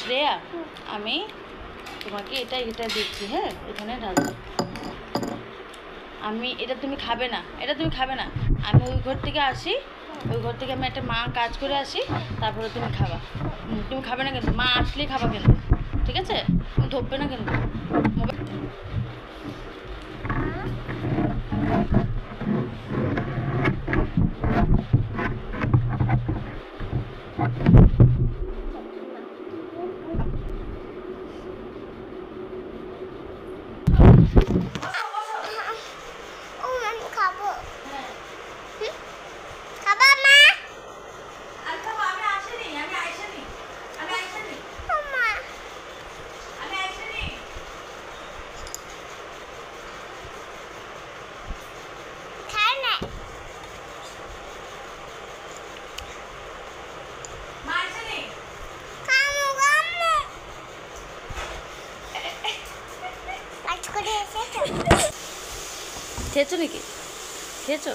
শ্রেয়া, আমি তোমাকে এটা এটা দিচ্ছি, হ্যাঁ এখানে ঢালবো। আমি এটা তুমি খাবে না, এটা তুমি খাবে না। আমি ওই ঘর থেকে আসি, ওই ঘর থেকে আমি একটা মা কাজ করে আসি, তারপরে তুমি খাবা। তুমি খাবে না কিন্তু, মা আসলেই খাবা কিন্তু, ঠিক আছে? তুমি ধরবে না কিন্তু মোবাইল। খেয়েছো নাকি? খেয়েছো?